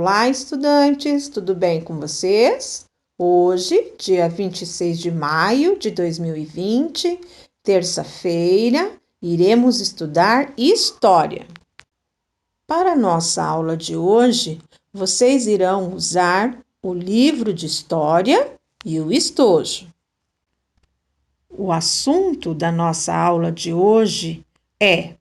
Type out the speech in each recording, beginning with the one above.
Olá, estudantes, tudo bem com vocês? Hoje, dia 26 de maio de 2020, terça-feira, iremos estudar História. Para a nossa aula de hoje, vocês irão usar o livro de História e o estojo. O assunto da nossa aula de hoje é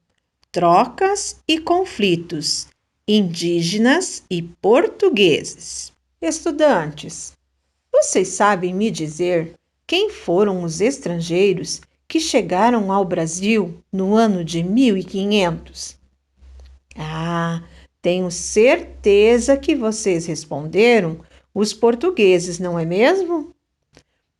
trocas e conflitos indígenas e portugueses. Estudantes, vocês sabem me dizer quem foram os estrangeiros que chegaram ao Brasil no ano de 1500? Tenho certeza que vocês responderam os portugueses, não é mesmo?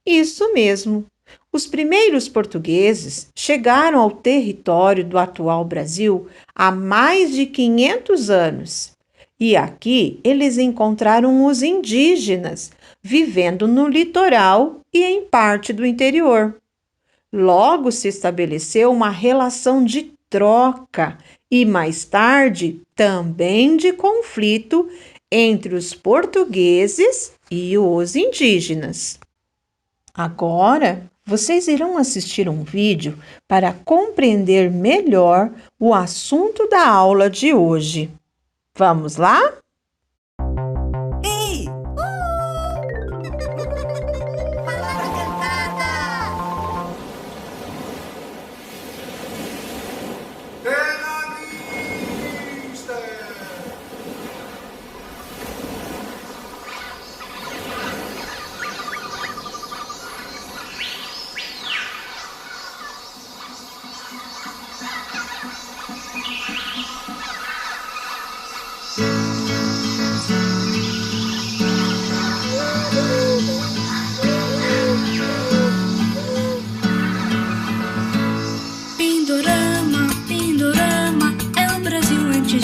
Isso mesmo. Os primeiros portugueses chegaram ao território do atual Brasil há mais de 500 anos. E aqui eles encontraram os indígenas, vivendo no litoral e em parte do interior. Logo se estabeleceu uma relação de troca e, mais tarde, também de conflito entre os portugueses e os indígenas. Agora, vocês irão assistir um vídeo para compreender melhor o assunto da aula de hoje. Vamos lá? Ei!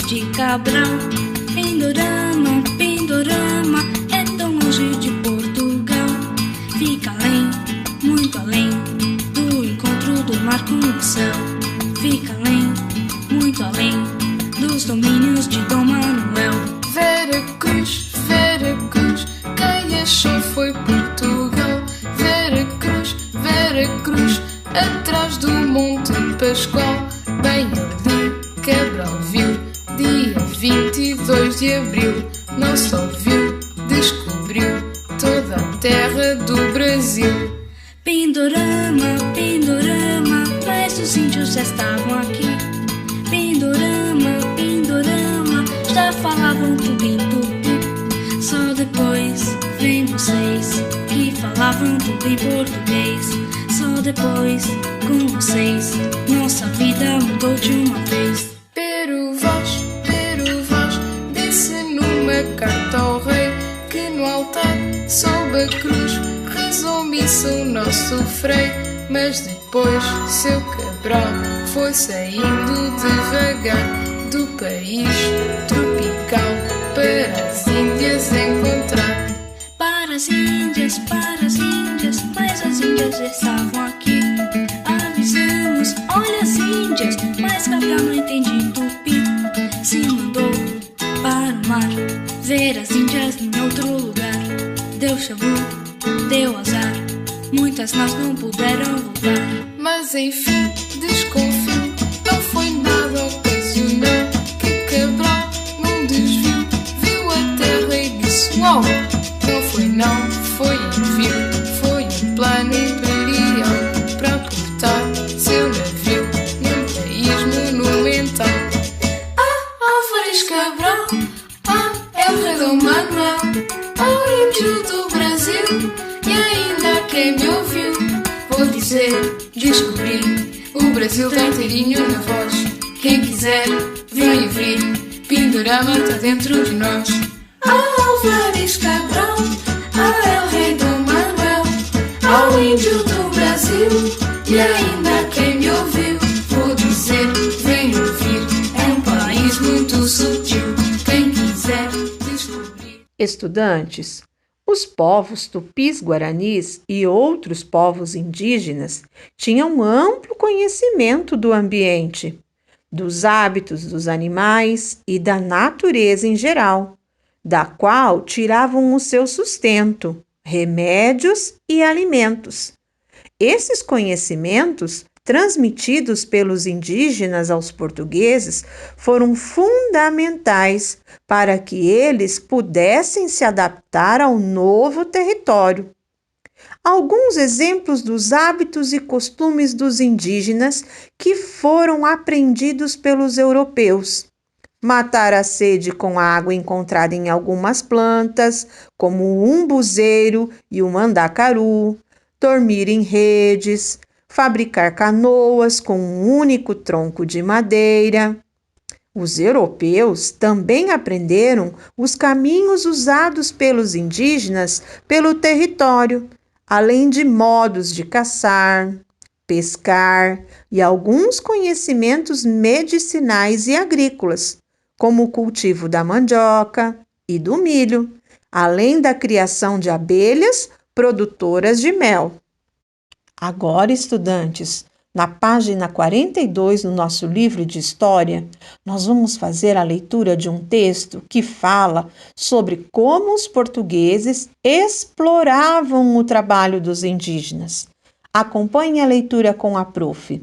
De Cabral, Pindorama, Pindorama, é tão longe de Portugal. Fica além, muito além, do encontro do mar com o céu. Fica além, muito além, dos domínios de Dom Manuel. Veracruz, Veracruz, quem achou foi Portugal. Veracruz, Veracruz, atrás do Monte Pascoal. Bem ali, Cabral viu, dia 22 de abril, não só viu, descobriu toda a terra do Brasil. Pindorama, Pindorama, mas os índios já estavam aqui. Pindorama, Pindorama, já falavam tudo em tupi. Só depois vem vocês que falavam tudo em português. Só depois, com vocês, nossa vida mudou de uma vez. Pero vós, disse numa carta ao rei que no altar, sob a cruz, rezou missa o nosso frei. Mas depois, seu Cabral foi saindo devagar do país tropical para as Índias encontrar. Para as Índias, mas as Índias já estavam aqui. Avisamos, olha as Índias, mas Cabral não entende tupi. Se mandou para o mar, ver as Índias em outro lugar. Deus chamou, deu azar, muitas nós não puderam voltar. Mas enfim, desconfio, não foi nada ocasional. Que Cabral num desvio viu a terra e disse: uau! Não foi não, foi envio, foi um plano imperial para cortar seu navio num país monumental. Álvares Cabral, é o rei Dom Manuel, o índio do Brasil, e ainda quem me ouviu, vou dizer, descobri, o Brasil tá inteirinho na voz. Quem quiser, vem ouvir, Pindorama tá dentro de nós. Álvares Cabral, é o rei Dom Manuel, o índio do Brasil, e ainda quem me ouviu, vou dizer, vem ouvir, é um país muito sutil, quem quiser descobrir. Estudantes, os povos tupis-guaranis e outros povos indígenas tinham amplo conhecimento do ambiente, dos hábitos dos animais e da natureza em geral. da qual tiravam o seu sustento, remédios e alimentos. Esses conhecimentos, transmitidos pelos indígenas aos portugueses, foram fundamentais para que eles pudessem se adaptar ao novo território. Alguns exemplos dos hábitos e costumes dos indígenas que foram aprendidos pelos europeus: matar a sede com a água encontrada em algumas plantas, como o umbuzeiro e o mandacaru, dormir em redes, fabricar canoas com um único tronco de madeira. Os europeus também aprenderam os caminhos usados pelos indígenas pelo território, além de modos de caçar, pescar e alguns conhecimentos medicinais e agrícolas, como o cultivo da mandioca e do milho, além da criação de abelhas produtoras de mel. Agora, estudantes, na página 42 do nosso livro de História, nós vamos fazer a leitura de um texto que fala sobre como os portugueses exploravam o trabalho dos indígenas. Acompanhe a leitura com a prof.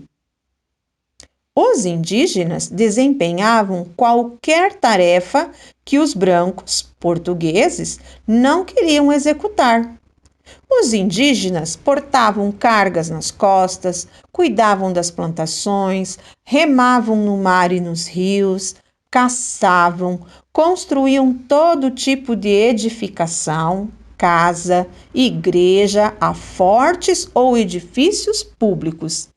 Os indígenas desempenhavam qualquer tarefa que os brancos, portugueses, não queriam executar. Os indígenas portavam cargas nas costas, cuidavam das plantações, remavam no mar e nos rios, caçavam, construíam todo tipo de edificação, casa, igreja, fortes ou edifícios públicos,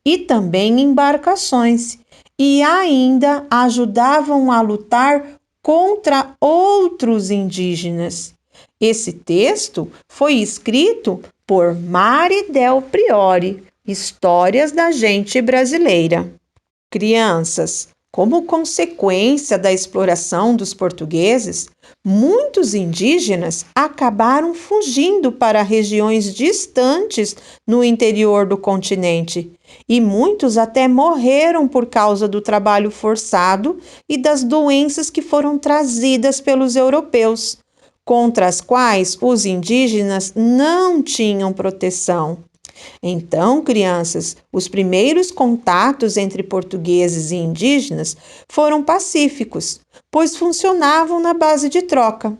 e também embarcações, e ainda ajudavam a lutar contra outros indígenas. Esse texto foi escrito por Mari Del Priore, Histórias da Gente Brasileira. Crianças, como consequência da exploração dos portugueses, muitos indígenas acabaram fugindo para regiões distantes no interior do continente, e muitos até morreram por causa do trabalho forçado e das doenças que foram trazidas pelos europeus, contra as quais os indígenas não tinham proteção. Então, crianças, os primeiros contatos entre portugueses e indígenas foram pacíficos, pois funcionavam na base de troca.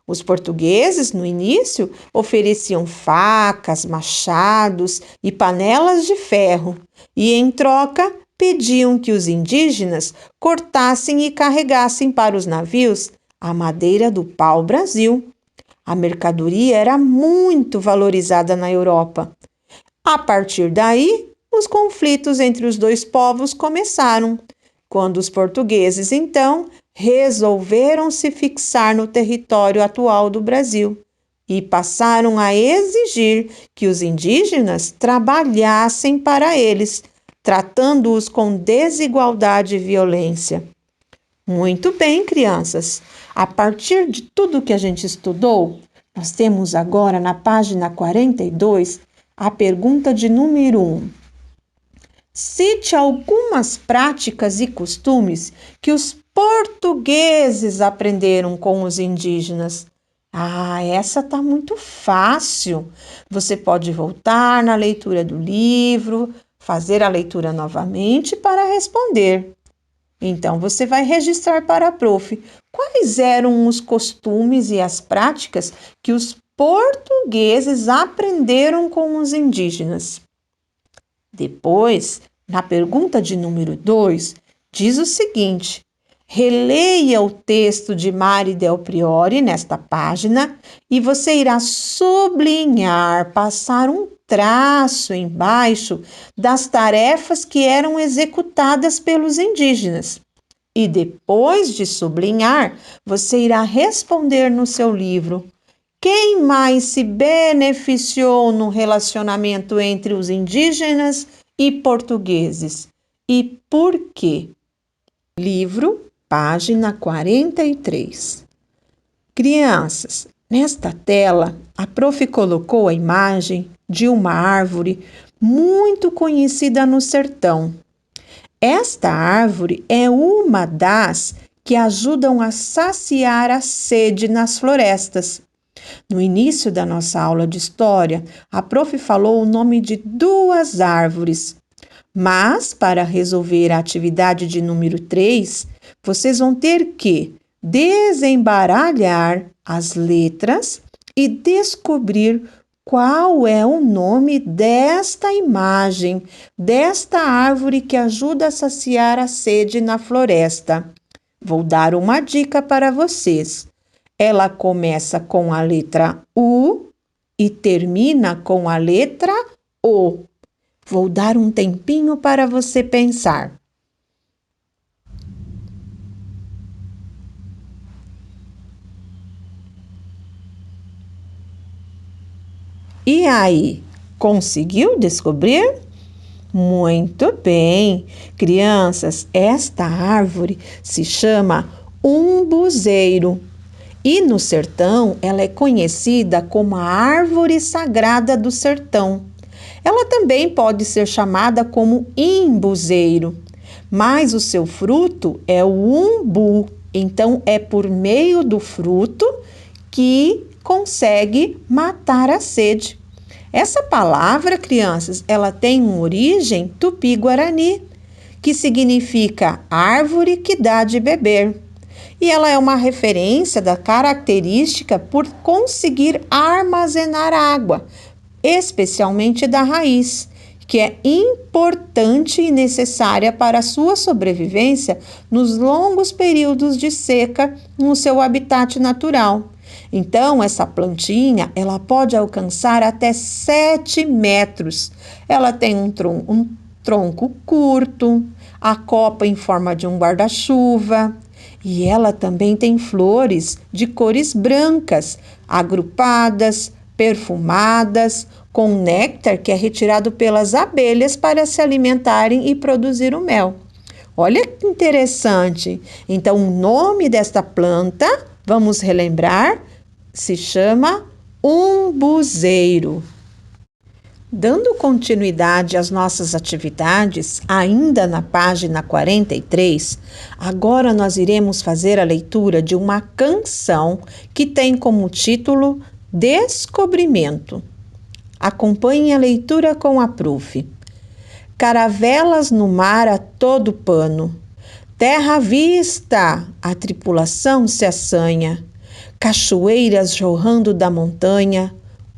Os portugueses, no início, ofereciam facas, machados e panelas de ferro, e, em troca, pediam que os indígenas cortassem e carregassem para os navios a madeira do pau-brasil. A mercadoria era muito valorizada na Europa. A partir daí, os conflitos entre os dois povos começaram, quando os portugueses, então, resolveram se fixar no território atual do Brasil e passaram a exigir que os indígenas trabalhassem para eles, tratando-os com desigualdade e violência. Muito bem, crianças. A partir de tudo que a gente estudou, nós temos agora na página 42 a pergunta de número 1. Cite algumas práticas e costumes que os portugueses aprenderam com os indígenas. Essa tá muito fácil. Você pode voltar na leitura do livro, fazer a leitura novamente para responder. Então, você vai registrar para a prof. Quais eram os costumes e as práticas que os portugueses aprenderam com os indígenas? Depois, na pergunta de número 2, diz o seguinte: releia o texto de Mari Del Priore nesta página e você irá sublinhar, passar um traço embaixo das tarefas que eram executadas pelos indígenas. E depois de sublinhar, você irá responder no seu livro: quem mais se beneficiou no relacionamento entre os indígenas e portugueses? E por quê? Livro, página 43. Crianças, nesta tela, a prof colocou a imagem de uma árvore muito conhecida no sertão. Esta árvore é uma das que ajudam a saciar a sede nas florestas. No início da nossa aula de história, a prof falou o nome de 2 árvores. Mas, para resolver a atividade de número 3, vocês vão ter que desembaralhar as letras e descobrir qual é o nome desta imagem, desta árvore que ajuda a saciar a sede na floresta. Vou dar uma dica para vocês. Ela começa com a letra U e termina com a letra O. Vou dar um tempinho para você pensar. E aí, conseguiu descobrir? Muito bem! Crianças, esta árvore se chama umbuzeiro. E no sertão, ela é conhecida como a árvore sagrada do sertão. Ela também pode ser chamada como imbuzeiro, mas o seu fruto é o umbu. Então, é por meio do fruto que consegue matar a sede. Essa palavra, crianças, ela tem uma origem tupi-guarani, que significa árvore que dá de beber. E ela é uma referência da característica por conseguir armazenar água, especialmente da raiz, que é importante e necessária para a sua sobrevivência nos longos períodos de seca no seu habitat natural. Então, essa plantinha, ela pode alcançar até 7 metros. Ela tem um tronco curto, a copa em forma de um guarda-chuva, e ela também tem flores de cores brancas, agrupadas, perfumadas, com néctar que é retirado pelas abelhas para se alimentarem e produzir o mel. Olha que interessante! Então, o nome desta planta, vamos relembrar, se chama umbuzeiro. Dando continuidade às nossas atividades, ainda na página 43, agora nós iremos fazer a leitura de uma canção que tem como título Descobrimento. Acompanhe a leitura com a prof. Caravelas no mar a todo pano, terra à vista, a tripulação se assanha, cachoeiras jorrando da montanha,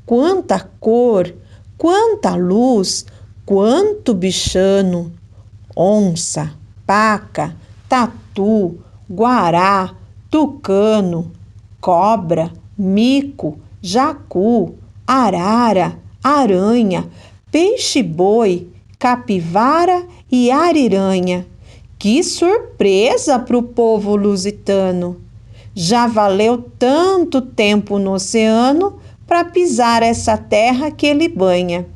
quanta cor, quanta luz, quanto bichano, onça, paca, tatu, guará, tucano, cobra, mico, jacu, arara, aranha, peixe-boi, capivara e ariranha. Que surpresa para o povo lusitano! Já valeu tanto tempo no oceano para pisar essa terra que ele banha.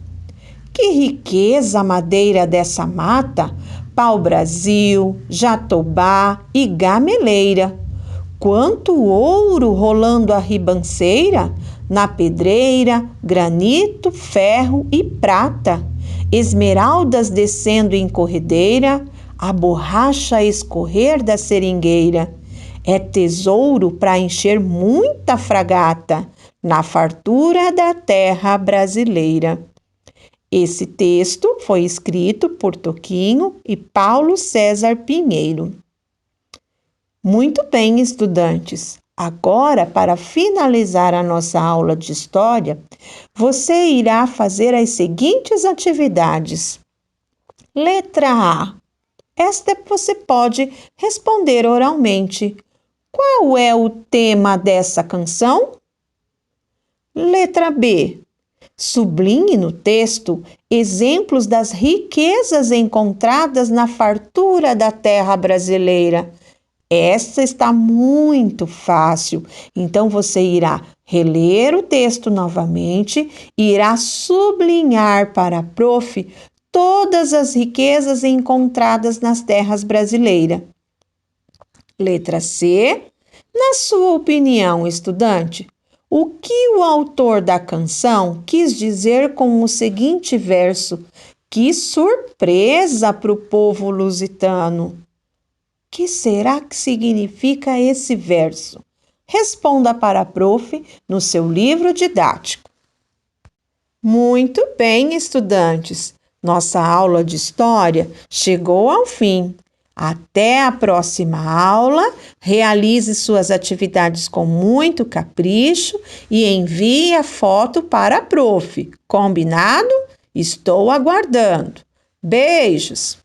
Que riqueza a madeira dessa mata, pau-brasil, jatobá e gameleira. Quanto ouro rolando a ribanceira, na pedreira, granito, ferro e prata. Esmeraldas descendo em corredeira, a borracha a escorrer da seringueira. É tesouro para encher muita fragata na fartura da terra brasileira. Esse texto foi escrito por Toquinho e Paulo César Pinheiro. Muito bem, estudantes. Agora, para finalizar a nossa aula de história, você irá fazer as seguintes atividades. Letra A. Esta você pode responder oralmente. Qual é o tema dessa canção? Letra B. Sublinhe no texto exemplos das riquezas encontradas na fartura da terra brasileira. Essa está muito fácil, então você irá reler o texto novamente e irá sublinhar para a prof todas as riquezas encontradas nas terras brasileiras. Letra C. Na sua opinião, estudante, o que o autor da canção quis dizer com o seguinte verso? Que surpresa para o povo lusitano! que será que significa esse verso? Responda para a prof no seu livro didático. Muito bem, estudantes! Nossa aula de história chegou ao fim. Até a próxima aula, realize suas atividades com muito capricho e envie a foto para a prof. Combinado? Estou aguardando. Beijos!